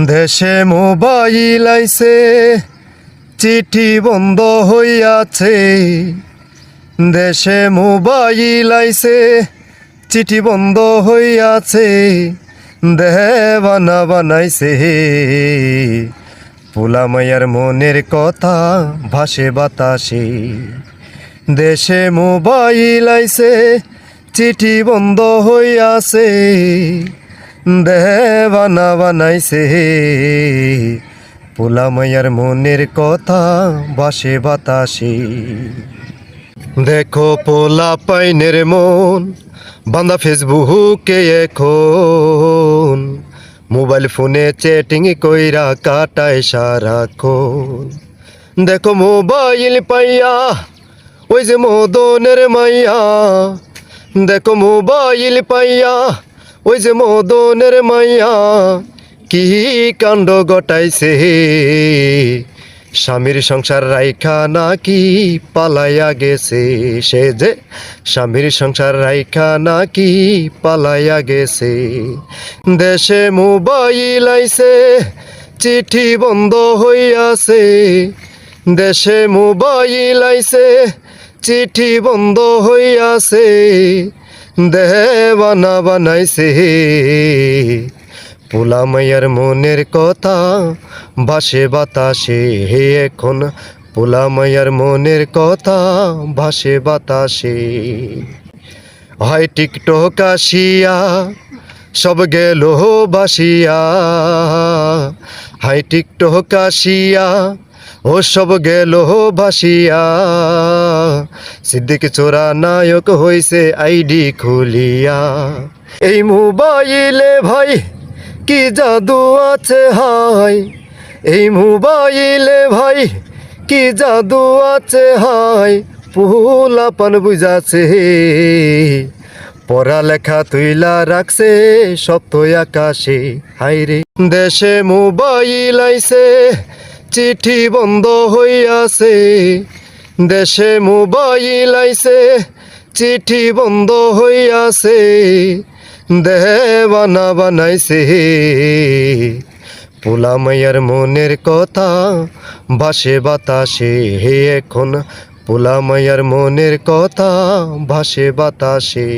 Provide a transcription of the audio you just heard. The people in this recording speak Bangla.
দেশে মোবাইল আইছে, চিঠি বন্ধ হইয়াছে। দেশে মোবাইল আইছে, চিঠি বন্ধ হইয়াছে। দেওয়ানা বানাইছে, পোলা মাইয়ার মনের কথা ভাসে বাতাসে। দেশে মোবাইল আইছে, চিঠি বন্ধ হইয়াছে। দেওয়ানা বানাইছে, পোলা মাইয়ার মনের কথা ভাসে বাতাসে। দেখো পোলা পাইনের মন বান্দা ফেসবুকে এখন, মোবাইল ফোনে চ্যাটিং কইরা কাটায় সারাক্ষণ। দেখো মোবাইল পাইয়া ওই যে মদনের মাইয়া, দেখো মোবাইল পাইয়া ওই যে মদনের মাইয়া কি কাণ্ড ঘটাইছে। স্বামীর সংসার রাইখা নাকি পালাইয়া গেছে, সে যে স্বামীর সংসার রাইখা নাকি পালাইয়া গেছে। দেশে মোবাইল আইছে, চিঠি বন্ধ হইয়াছে। দেশে মোবাইল আইছে, চিঠি বন্ধ হইয়াছে। দেওয়ানা বানাইছে, পোলা মাইয়ার মনের কথা ভাসে বাতাসে। হে এখন পোলা মাইয়ার মনের কথা ভাসে বাতাসে। হয় টিকটক আসিয়া সব গেল বাসিয়া, হাই টিকটক আসিয়া ও সব গেল ভাসিয়া। সিদ্দিক চোরা নায়ক হইছে আইডি খুলিয়া। এই মোবাইলে ভাই কি জাদু আছে হাই, এই মোবাইলে ভাই কি জাদু আছে হাই। পোলাপান বুঝাছে, পড়ালেখা তুইলা রাখছে সপ্ত আকাশে। হাইরে দেশে মোবাইল আইছে, চিঠি বন্ধ হইয়াছে। দেশে মোবাইল আইছে, চিঠি বন্ধ হইয়াছে। দেওয়ানা বানাইছে, পোলা মাইয়ার মনের কথা ভাসে বাতাসে। হে এখন পোলা মাইয়ার মনের কথা ভাসে বাতাসে।